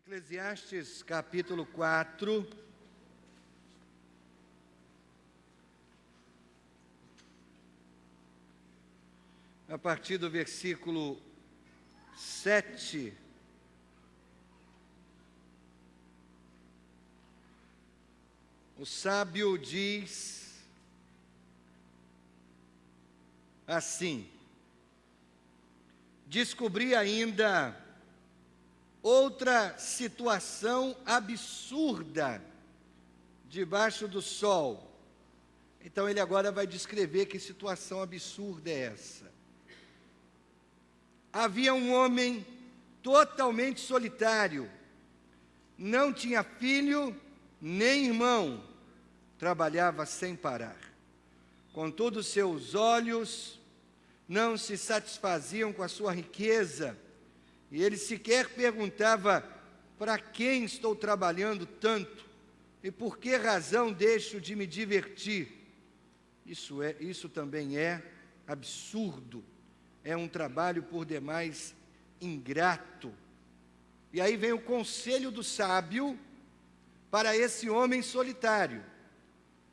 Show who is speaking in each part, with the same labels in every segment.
Speaker 1: Eclesiastes capítulo 4, a partir do versículo 7, o sábio diz assim: descobri ainda outra situação absurda debaixo do sol. Então ele agora vai descrever que situação absurda é essa. Havia um homem totalmente solitário, não tinha filho nem irmão, trabalhava sem parar. Contudo, seus olhos não se satisfaziam com a sua riqueza, e ele sequer perguntava: para quem estou trabalhando tanto? E por que razão deixo de me divertir? Isso também é absurdo. É um trabalho por demais ingrato. E aí vem o conselho do sábio para esse homem solitário.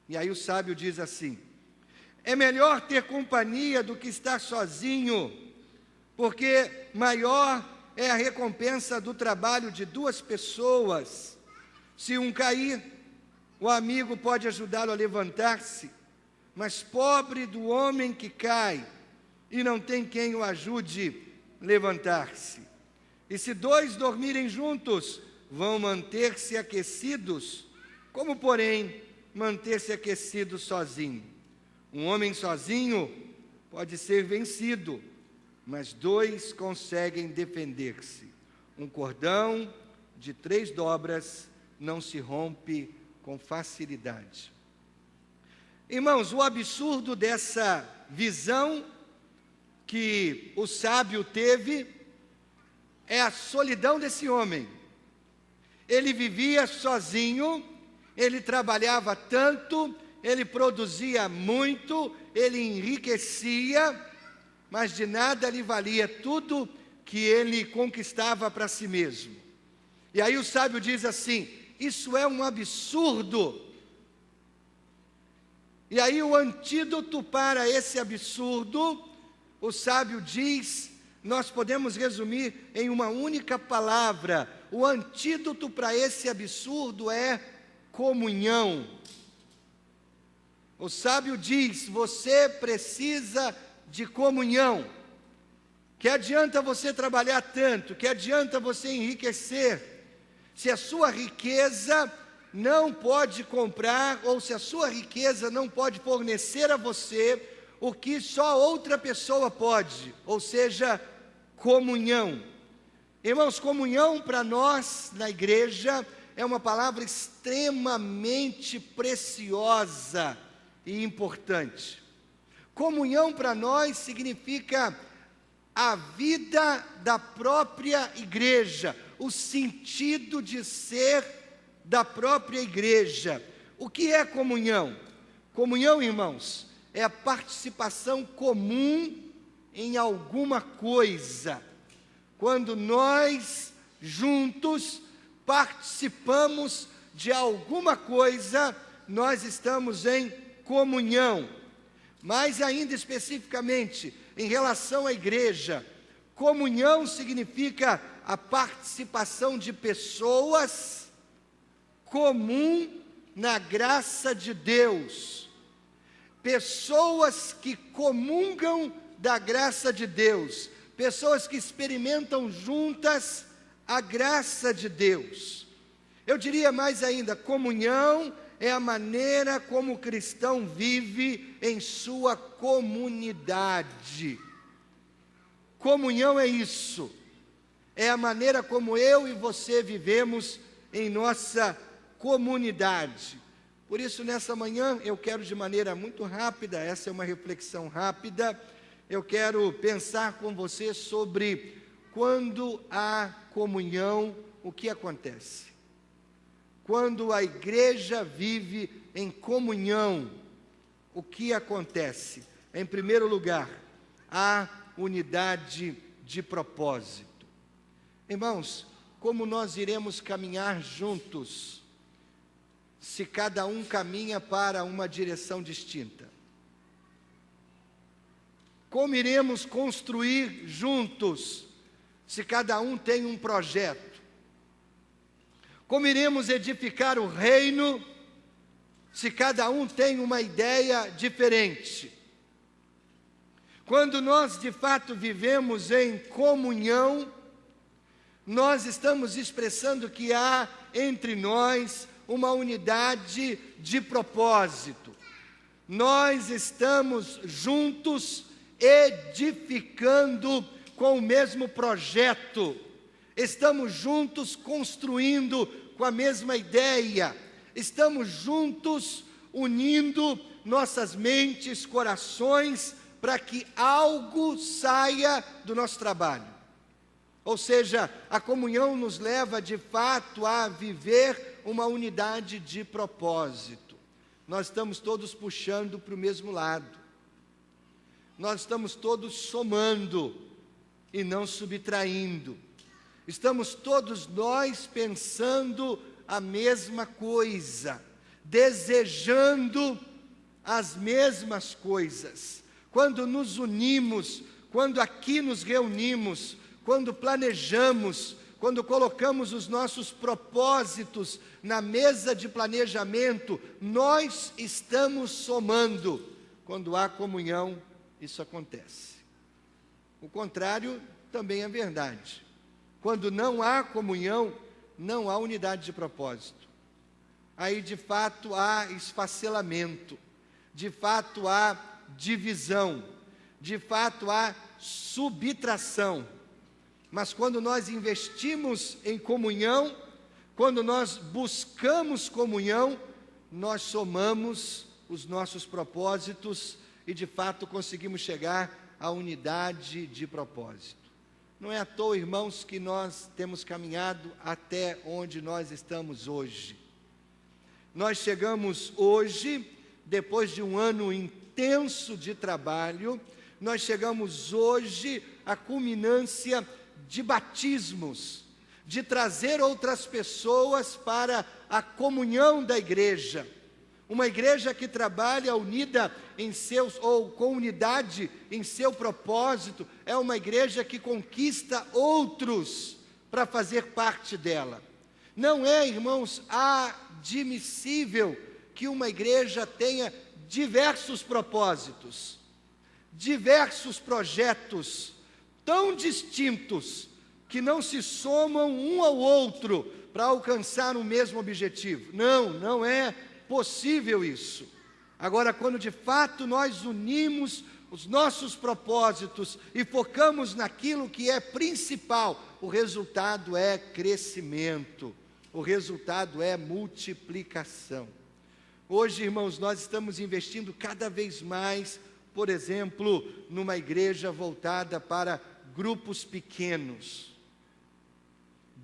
Speaker 1: E aí o sábio diz assim: é melhor ter companhia do que estar sozinho, porque maior é a recompensa do trabalho de duas pessoas. Se um cair, o amigo pode ajudá-lo a levantar-se, mas pobre do homem que cai e não tem quem o ajude a levantar-se. E se dois dormirem juntos, vão manter-se aquecidos, como porém manter-se aquecido sozinho? Um homem sozinho pode ser vencido, mas dois conseguem defender-se. Um cordão de 3 dobras não se rompe com facilidade. Irmãos, o absurdo dessa visão que o sábio teve é a solidão desse homem. Ele vivia sozinho, ele trabalhava tanto, ele produzia muito, ele enriquecia, mas de nada lhe valia tudo que ele conquistava para si mesmo. E aí o sábio diz assim: isso é um absurdo. E aí o antídoto para esse absurdo, o sábio diz, nós podemos resumir em uma única palavra: o antídoto para esse absurdo é comunhão. O sábio diz: você precisa de comunhão. Que adianta você trabalhar tanto, que adianta você enriquecer, se a sua riqueza não pode comprar, ou se a sua riqueza não pode fornecer a você o que só outra pessoa pode, ou seja, comunhão. Irmãos, comunhão para nós na igreja é uma palavra extremamente preciosa e importante. Comunhão para nós significa a vida da própria igreja, o sentido de ser da própria igreja. O que é comunhão? Comunhão, irmãos, é a participação comum em alguma coisa. Quando nós juntos participamos de alguma coisa, nós estamos em comunhão. Mais ainda especificamente, em relação à igreja, comunhão significa a participação de pessoas comum na graça de Deus. Pessoas que comungam da graça de Deus, pessoas que experimentam juntas a graça de Deus. Eu diria mais ainda, comunhão é a maneira como o cristão vive em sua comunidade. Comunhão é isso, é a maneira como eu e você vivemos em nossa comunidade. Por isso, nessa manhã, eu quero de maneira muito rápida, essa é uma reflexão rápida, eu quero pensar com você sobre quando há comunhão, o que acontece. Quando a igreja vive em comunhão, o que acontece? Em primeiro lugar, há unidade de propósito. Irmãos, como nós iremos caminhar juntos, se cada um caminha para uma direção distinta? Como iremos construir juntos, se cada um tem um projeto? Como iremos edificar o reino, se cada um tem uma ideia diferente? Quando nós de fato vivemos em comunhão, nós estamos expressando que há entre nós uma unidade de propósito. Nós estamos juntos edificando com o mesmo projeto. Estamos juntos construindo com a mesma ideia. Estamos juntos unindo nossas mentes, corações, para que algo saia do nosso trabalho. Ou seja, a comunhão nos leva de fato a viver uma unidade de propósito. Nós estamos todos puxando para o mesmo lado. Nós estamos todos somando e não subtraindo. Estamos todos nós pensando a mesma coisa, desejando as mesmas coisas. Quando nos unimos, quando aqui nos reunimos, quando planejamos, quando colocamos os nossos propósitos na mesa de planejamento, nós estamos somando. Quando há comunhão, isso acontece. O contrário também é verdade. Quando não há comunhão, não há unidade de propósito. Aí de fato há esfacelamento, de fato há divisão, de fato há subtração. Mas quando nós investimos em comunhão, quando nós buscamos comunhão, nós somamos os nossos propósitos e de fato conseguimos chegar à unidade de propósito. Não é à toa, irmãos, que nós temos caminhado até onde nós estamos hoje. Nós chegamos hoje, depois de um ano intenso de trabalho, nós chegamos hoje à culminância de batismos, de trazer outras pessoas para a comunhão da igreja. Uma igreja que trabalha unida em seus, ou com unidade em seu propósito, é uma igreja que conquista outros para fazer parte dela. Não é, irmãos, admissível que uma igreja tenha diversos propósitos, diversos projetos, tão distintos, que não se somam um ao outro para alcançar o mesmo objetivo. Não é possível isso. Agora, quando de fato nós unimos os nossos propósitos e focamos naquilo que é principal, o resultado é crescimento, o resultado é multiplicação. Hoje, irmãos, nós estamos investindo cada vez mais, por exemplo, numa igreja voltada para grupos pequenos.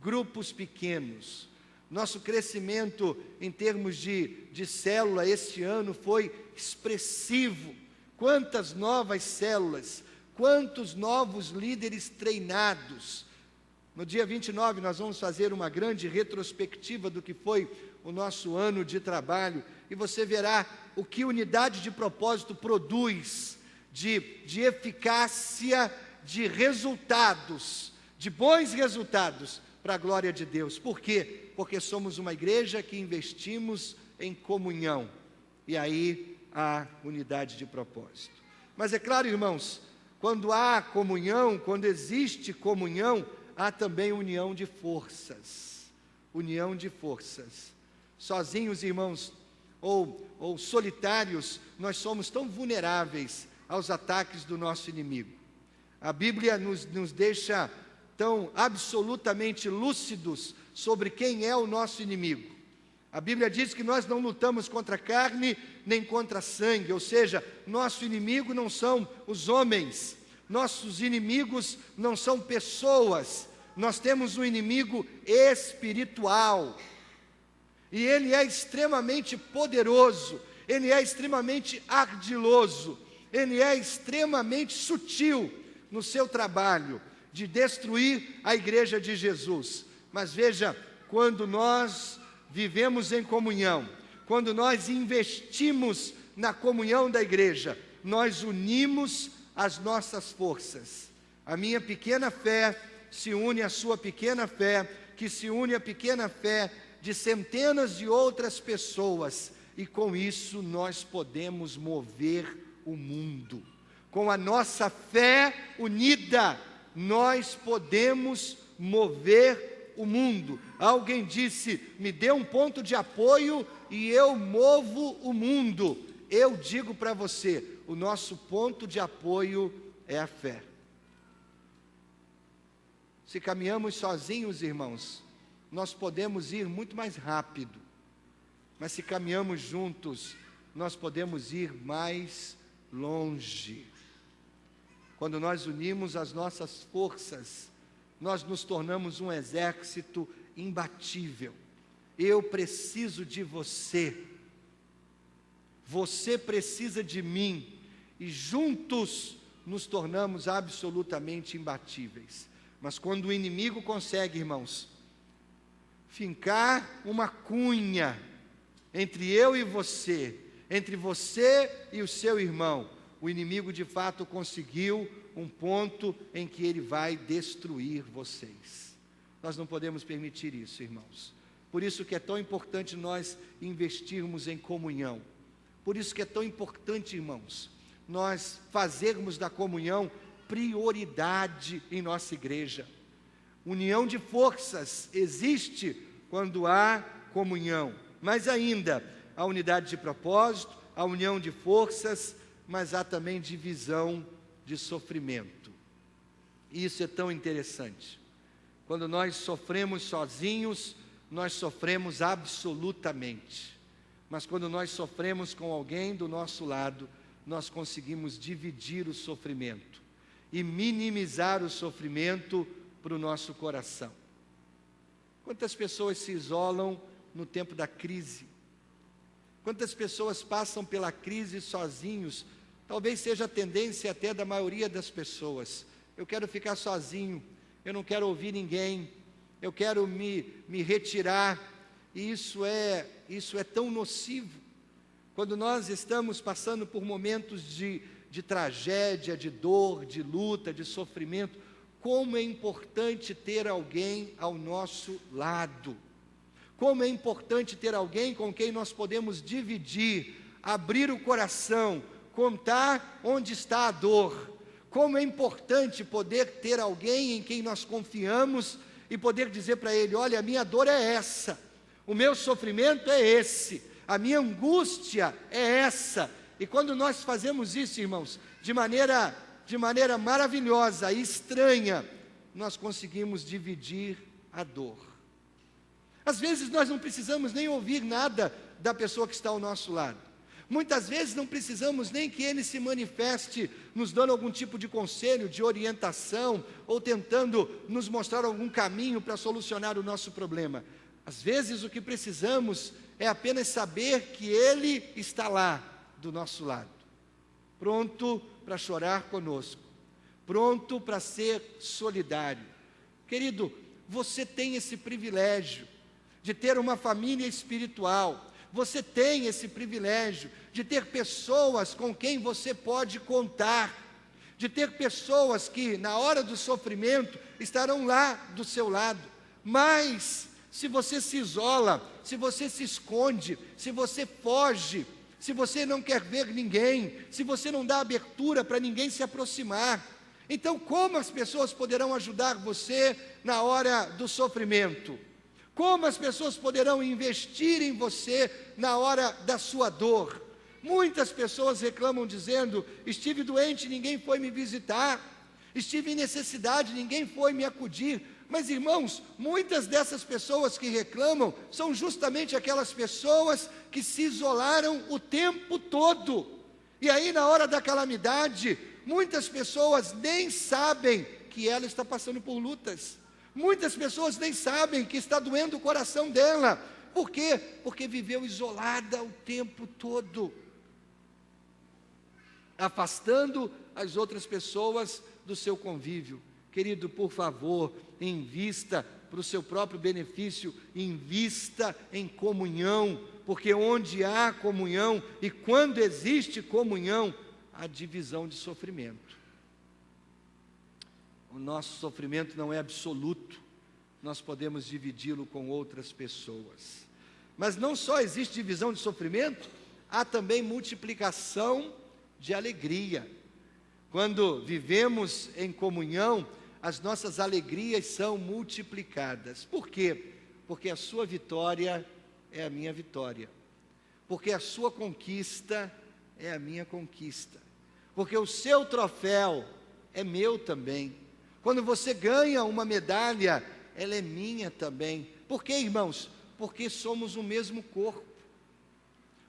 Speaker 1: Grupos pequenos. Nosso crescimento em termos de célula este ano foi expressivo. Quantas novas células, quantos novos líderes treinados. No dia 29 nós vamos fazer uma grande retrospectiva do que foi o nosso ano de trabalho, e você verá o que unidade de propósito produz, de eficácia, de resultados, de bons resultados para a glória de Deus. Por quê? Porque somos uma igreja que investimos em comunhão, e aí há unidade de propósito. Mas é claro, irmãos, quando há comunhão, quando existe comunhão, há também união de forças. União de forças. Sozinhos, irmãos, ou solitários, nós somos tão vulneráveis aos ataques do nosso inimigo. A Bíblia nos deixa tão absolutamente lúcidos sobre quem é o nosso inimigo. A Bíblia diz que nós não lutamos contra carne nem contra sangue, ou seja, nosso inimigo não são os homens, nossos inimigos não são pessoas, nós temos um inimigo espiritual, e ele é extremamente poderoso, ele é extremamente ardiloso, ele é extremamente sutil no seu trabalho de destruir a igreja de Jesus. Mas veja, quando nós vivemos em comunhão, quando nós investimos na comunhão da igreja, nós unimos as nossas forças. A minha pequena fé se une à sua pequena fé, que se une à pequena fé de centenas de outras pessoas, e com isso nós podemos mover o mundo. Com a nossa fé unida, nós podemos mover o mundo. Alguém disse: me dê um ponto de apoio e eu movo o mundo. Eu digo para você, o nosso ponto de apoio é a fé. Se caminhamos sozinhos, irmãos, nós podemos ir muito mais rápido, mas se caminhamos juntos, nós podemos ir mais longe. Quando nós unimos as nossas forças, nós nos tornamos um exército imbatível. Eu preciso de você, você precisa de mim, e juntos nos tornamos absolutamente imbatíveis. Mas quando o inimigo consegue, irmãos, fincar uma cunha entre eu e você, entre você e o seu irmão, o inimigo de fato conseguiu um ponto em que ele vai destruir vocês. Nós não podemos permitir isso, irmãos. Por isso que é tão importante nós investirmos em comunhão. Por isso que é tão importante, irmãos, nós fazermos da comunhão prioridade em nossa igreja. União de forças existe quando há comunhão. Mas ainda, a unidade de propósito, a união de forças, mas há também divisão de sofrimento. E isso é tão interessante. Quando nós sofremos sozinhos, nós sofremos absolutamente. Mas quando nós sofremos com alguém do nosso lado, nós conseguimos dividir o sofrimento e minimizar o sofrimento para o nosso coração. Quantas pessoas se isolam no tempo da crise? Quantas pessoas passam pela crise sozinhos? Talvez seja a tendência até da maioria das pessoas. Eu quero ficar sozinho, eu não quero ouvir ninguém, eu quero me retirar. E isso é tão nocivo. Quando nós estamos passando por momentos de tragédia, de dor, de luta, de sofrimento, como é importante ter alguém ao nosso lado. Como é importante ter alguém com quem nós podemos dividir, abrir o coração, contar onde está a dor. Como é importante poder ter alguém em quem nós confiamos e poder dizer para ele: olha, a minha dor é essa, o meu sofrimento é esse, a minha angústia é essa. E quando nós fazemos isso, irmãos, de maneira maravilhosa e estranha, nós conseguimos dividir a dor. Às vezes nós não precisamos nem ouvir nada da pessoa que está ao nosso lado. Muitas vezes não precisamos nem que ele se manifeste nos dando algum tipo de conselho, de orientação, ou tentando nos mostrar algum caminho para solucionar o nosso problema. Às vezes o que precisamos é apenas saber que ele está lá, do nosso lado, pronto para chorar conosco, pronto para ser solidário. Querido, você tem esse privilégio de ter uma família espiritual, você tem esse privilégio de ter pessoas com quem você pode contar, de ter pessoas que na hora do sofrimento estarão lá do seu lado. Mas se você se isola, se você se esconde, se você foge, se você não quer ver ninguém, se você não dá abertura para ninguém se aproximar, então como as pessoas poderão ajudar você na hora do sofrimento? Como as pessoas poderão investir em você na hora da sua dor? Muitas pessoas reclamam dizendo: estive doente, ninguém foi me visitar, estive em necessidade, ninguém foi me acudir. Mas, irmãos, muitas dessas pessoas que reclamam são justamente aquelas pessoas que se isolaram o tempo todo. E aí, na hora da calamidade, muitas pessoas nem sabem que ela está passando por lutas. Muitas pessoas nem sabem que está doendo o coração dela. Por quê? Porque viveu isolada o tempo todo, afastando as outras pessoas do seu convívio. Querido, por favor, invista para o seu próprio benefício, invista em comunhão, porque onde há comunhão e quando existe comunhão, há divisão de sofrimento. O nosso sofrimento não é absoluto, nós podemos dividi-lo com outras pessoas. Mas não só existe divisão de sofrimento, há também multiplicação de alegria. Quando vivemos em comunhão, as nossas alegrias são multiplicadas. Por quê? Porque a sua vitória é a minha vitória. Porque a sua conquista é a minha conquista. Porque o seu troféu é meu também. Quando você ganha uma medalha, ela é minha também. Por quê, irmãos? Porque somos o mesmo corpo.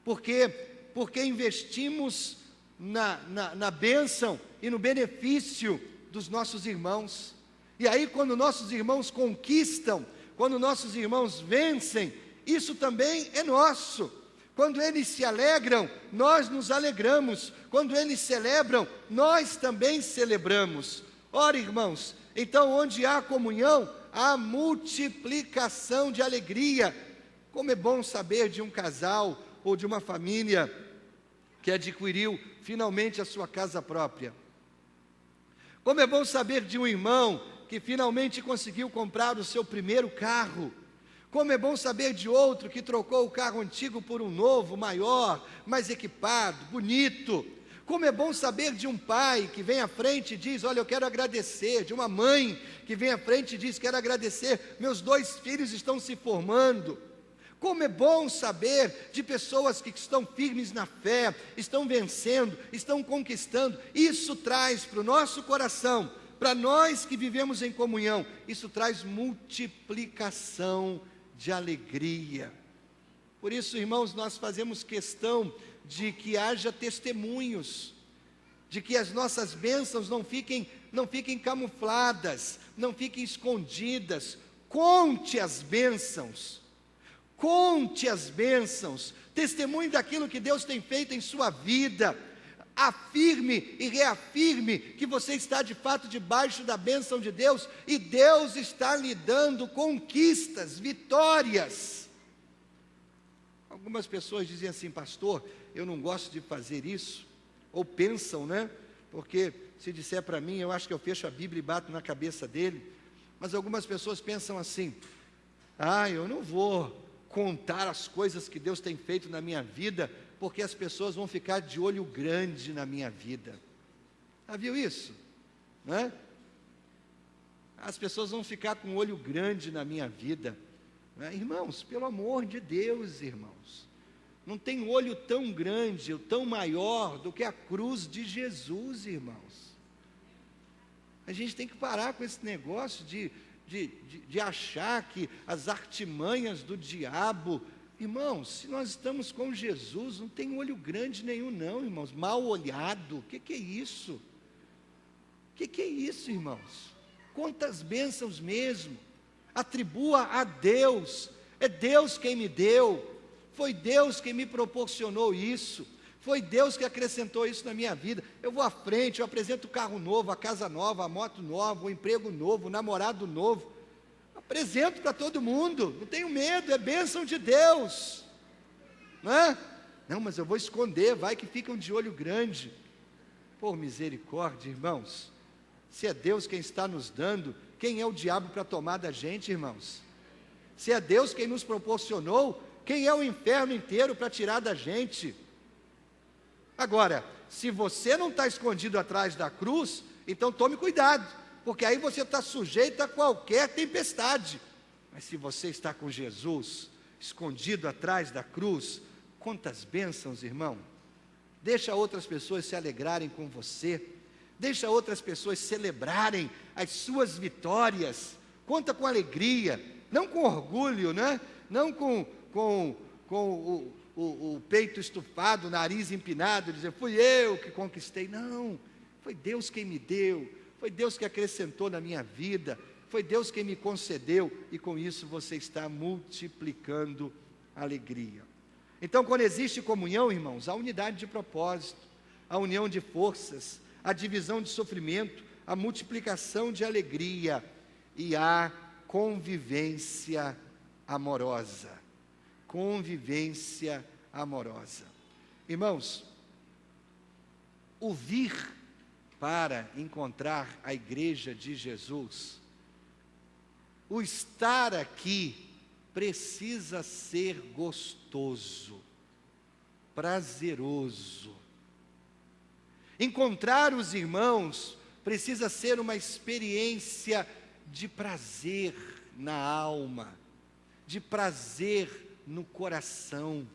Speaker 1: Porque investimos na bênção e no benefício dos nossos irmãos. E aí, quando nossos irmãos conquistam, quando nossos irmãos vencem, isso também é nosso. Quando eles se alegram, nós nos alegramos. Quando eles celebram, nós também celebramos. Ora, irmãos, então onde há comunhão, há multiplicação de alegria. Como é bom saber de um casal ou de uma família que adquiriu finalmente a sua casa própria. Como é bom saber de um irmão que finalmente conseguiu comprar o seu primeiro carro. Como é bom saber de outro que trocou o carro antigo por um novo, maior, mais equipado, bonito. Como é bom saber de um pai que vem à frente e diz: olha, eu quero agradecer. De uma mãe que vem à frente e diz: quero agradecer, meus 2 filhos estão se formando. Como é bom saber de pessoas que estão firmes na fé, estão vencendo, estão conquistando. Isso traz para o nosso coração, para nós que vivemos em comunhão, isso traz multiplicação de alegria. Por isso, irmãos, nós fazemos questão de que haja testemunhos, de que as nossas bênçãos não fiquem camufladas, não fiquem escondidas. Conte as bênçãos. Conte as bênçãos, testemunhe daquilo que Deus tem feito em sua vida, afirme e reafirme que você está de fato debaixo da bênção de Deus, e Deus está lhe dando conquistas, vitórias. Algumas pessoas dizem assim: pastor, eu não gosto de fazer isso, ou pensam, né? Porque se disser para mim, eu acho que eu fecho a Bíblia e bato na cabeça dele. Mas algumas pessoas pensam assim: eu não vou contar as coisas que Deus tem feito na minha vida, porque as pessoas vão ficar de olho grande na minha vida. Já viu isso? Né? As pessoas vão ficar com um olho grande na minha vida. Né? Irmãos, pelo amor de Deus, irmãos, não tem olho tão grande, ou tão maior do que a cruz de Jesus, irmãos. A gente tem que parar com esse negócio de achar que as artimanhas do diabo. Irmãos, se nós estamos com Jesus, não tem olho grande nenhum não, irmãos. Mal olhado, o que é isso? O que é isso, irmãos? Quantas bênçãos mesmo. Atribua a Deus. É Deus quem me deu. Foi Deus quem me proporcionou isso. Foi Deus que acrescentou isso na minha vida. Eu vou à frente, eu apresento o carro novo, a casa nova, a moto nova, o emprego novo, o namorado novo. Apresento para todo mundo, não tenho medo, é bênção de Deus. Não é? Não, mas eu vou esconder, vai que ficam de olho grande. Por misericórdia, irmãos. Se é Deus quem está nos dando, quem é o diabo para tomar da gente, irmãos? Se é Deus quem nos proporcionou, quem é o inferno inteiro para tirar da gente? Agora, se você não está escondido atrás da cruz, então tome cuidado, porque aí você está sujeito a qualquer tempestade. Mas se você está com Jesus, escondido atrás da cruz, quantas bênçãos, irmão. Deixa outras pessoas se alegrarem com você, deixa outras pessoas celebrarem as suas vitórias. Conta com alegria, não com orgulho, né? Não com o peito estufado, o nariz empinado, dizer, fui eu que conquistei. Não, foi Deus quem me deu, foi Deus que acrescentou na minha vida, foi Deus quem me concedeu, e com isso você está multiplicando a alegria. Então, quando existe comunhão, irmãos, há unidade de propósito, a união de forças, a divisão de sofrimento, a multiplicação de alegria, e há convivência amorosa. Convivência amorosa. Irmãos, o vir para encontrar a igreja de Jesus, o estar aqui, precisa ser gostoso, prazeroso. Encontrar os irmãos precisa ser uma experiência de prazer na alma, de prazer no coração.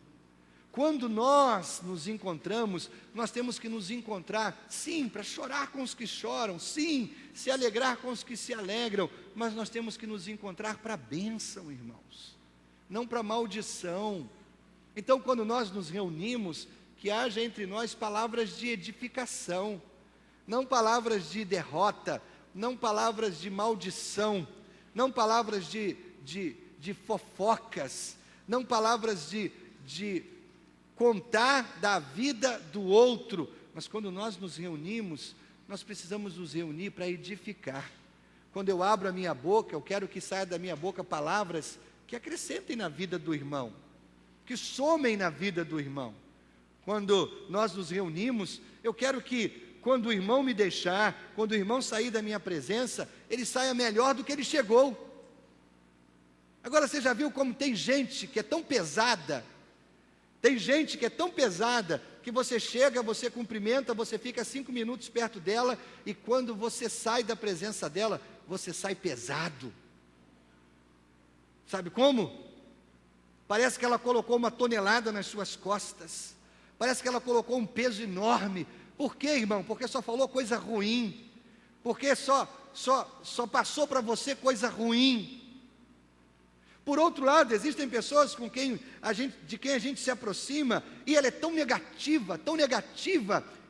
Speaker 1: Quando nós nos encontramos, nós temos que nos encontrar, sim, para chorar com os que choram, sim, se alegrar com os que se alegram, mas nós temos que nos encontrar para a bênção, irmãos, não para a maldição. Então, quando nós nos reunimos, que haja entre nós palavras de edificação, não palavras de derrota, não palavras de maldição, não palavras de fofocas, não palavras de contar da vida do outro, mas quando nós nos reunimos, nós precisamos nos reunir para edificar. Quando eu abro a minha boca, eu quero que saia da minha boca palavras que acrescentem na vida do irmão, que somem na vida do irmão. Quando nós nos reunimos, eu quero que quando o irmão me deixar, quando o irmão sair da minha presença, ele saia melhor do que ele chegou. Agora você já viu como tem gente que é tão pesada, tem gente que é tão pesada, que você chega, você cumprimenta, você fica 5 minutos perto dela, e quando você sai da presença dela, você sai pesado. Sabe como? Parece que ela colocou uma tonelada nas suas costas, parece que ela colocou um peso enorme. Por quê, irmão? Porque só falou coisa ruim, porque só passou para você coisa ruim. Por outro lado, existem pessoas de quem a gente se aproxima, e ela é tão negativa,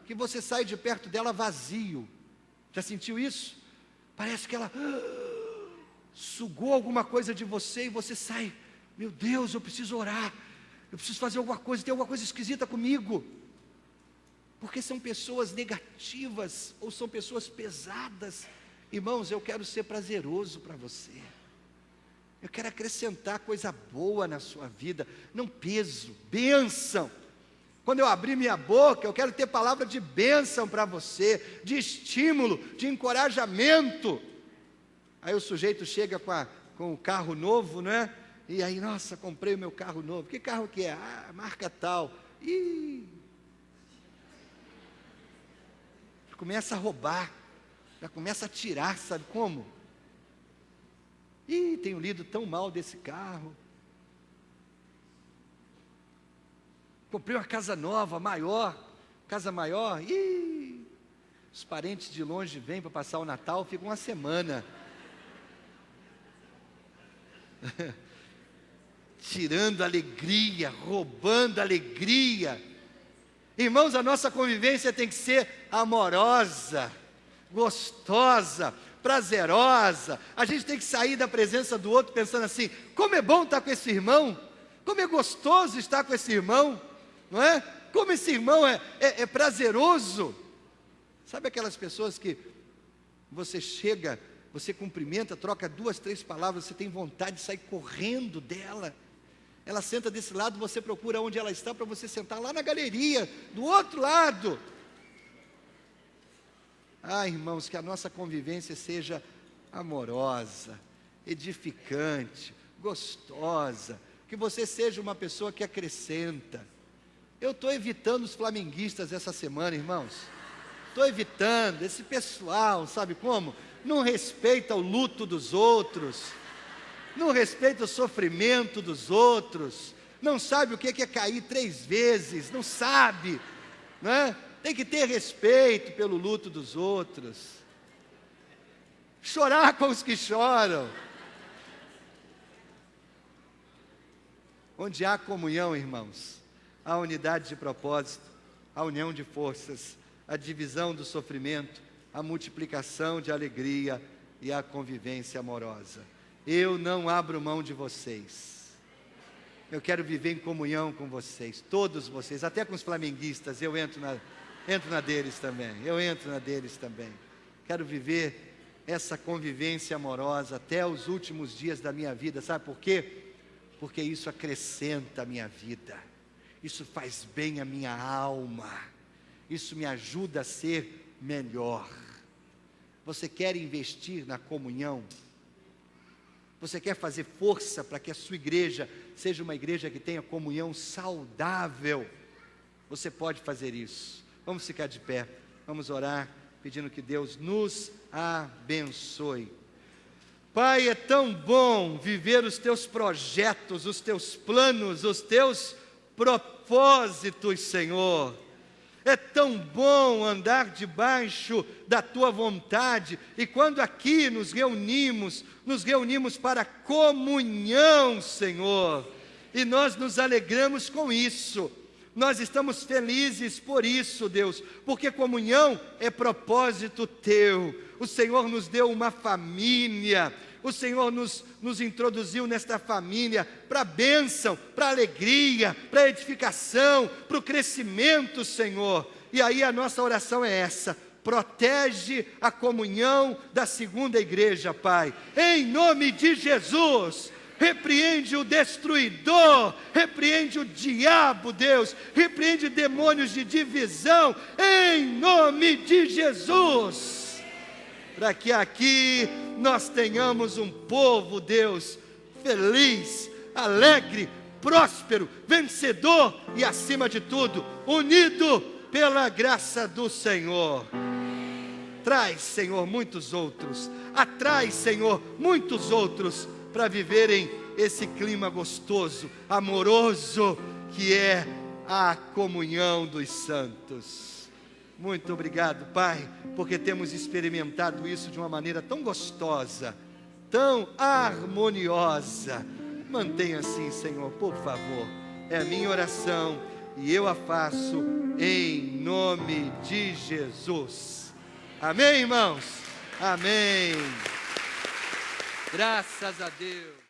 Speaker 1: que você sai de perto dela vazio. Já sentiu isso? Parece que ela sugou alguma coisa de você, e você sai, meu Deus, eu preciso orar, eu preciso fazer alguma coisa, tem alguma coisa esquisita comigo. Porque são pessoas negativas, ou são pessoas pesadas. Irmãos, eu quero ser prazeroso para você. Eu quero acrescentar coisa boa na sua vida, não peso, bênção. Quando eu abrir minha boca, eu quero ter palavra de bênção para você, de estímulo, de encorajamento. Aí o sujeito chega com o carro novo, né? E aí, nossa, comprei o meu carro novo. Que carro que é? Ah, marca tal. Ih, começa a roubar, já começa a tirar, sabe como? Ih, tenho lido tão mal desse carro. Comprei uma casa nova, maior, casa maior. Ih, os parentes de longe vêm para passar o Natal, ficam uma semana. Tirando alegria, roubando alegria. Irmãos, a nossa convivência tem que ser amorosa, gostosa, prazerosa. A gente tem que sair da presença do outro pensando assim: como é bom estar com esse irmão, como é gostoso estar com esse irmão, não é? Como esse irmão é prazeroso. Sabe aquelas pessoas que você chega, você cumprimenta, troca 2, 3 palavras, você tem vontade de sair correndo dela. Ela senta desse lado, você procura onde ela está para você sentar lá na galeria, do outro lado. Ah, irmãos, que a nossa convivência seja amorosa, edificante, gostosa, que você seja uma pessoa que acrescenta. Eu estou evitando os flamenguistas essa semana, irmãos. Estou evitando esse pessoal, sabe como? Não respeita o luto dos outros, não respeita o sofrimento dos outros, não sabe o que é cair 3 vezes, não sabe, não é? Tem que ter respeito pelo luto dos outros, chorar com os que choram. Onde há comunhão, irmãos, há unidade de propósito, a união de forças, a divisão do sofrimento, a multiplicação de alegria e a convivência amorosa. Eu não abro mão de vocês. Eu quero viver em comunhão com vocês, todos vocês, até com os flamenguistas. Eu entro na deles também. Quero viver essa convivência amorosa até os últimos dias da minha vida. Sabe por quê? Porque isso acrescenta a minha vida, isso faz bem à minha alma, isso me ajuda a ser melhor. Você quer investir na comunhão? Você quer fazer força para que a sua igreja seja uma igreja que tenha comunhão saudável? Você pode fazer isso. Vamos ficar de pé, vamos orar, pedindo que Deus nos abençoe. Pai, é tão bom viver os teus projetos, os teus planos, os teus propósitos, Senhor. É tão bom andar debaixo da tua vontade, e quando aqui nos reunimos para comunhão, Senhor, e nós nos alegramos com isso. Nós estamos felizes por isso, Deus, porque comunhão é propósito teu. O Senhor nos deu uma família, o Senhor nos introduziu nesta família para a bênção, para a alegria, para a edificação, para o crescimento, Senhor. E aí a nossa oração é essa: protege a comunhão da segunda igreja, Pai, em nome de Jesus. Repreende o destruidor, repreende o diabo, Deus, repreende demônios de divisão, em nome de Jesus, para que aqui nós tenhamos um povo, Deus, feliz, alegre, próspero, vencedor e, acima de tudo, unido pela graça do Senhor. Traz, Senhor, muitos outros, atrai, Senhor, muitos outros, para viverem esse clima gostoso, amoroso, que é a comunhão dos santos. Muito obrigado, Pai, porque temos experimentado isso de uma maneira tão gostosa, tão harmoniosa. Mantenha assim, Senhor, por favor. É a minha oração e eu a faço em nome de Jesus. Amém, irmãos? Amém. Graças a Deus.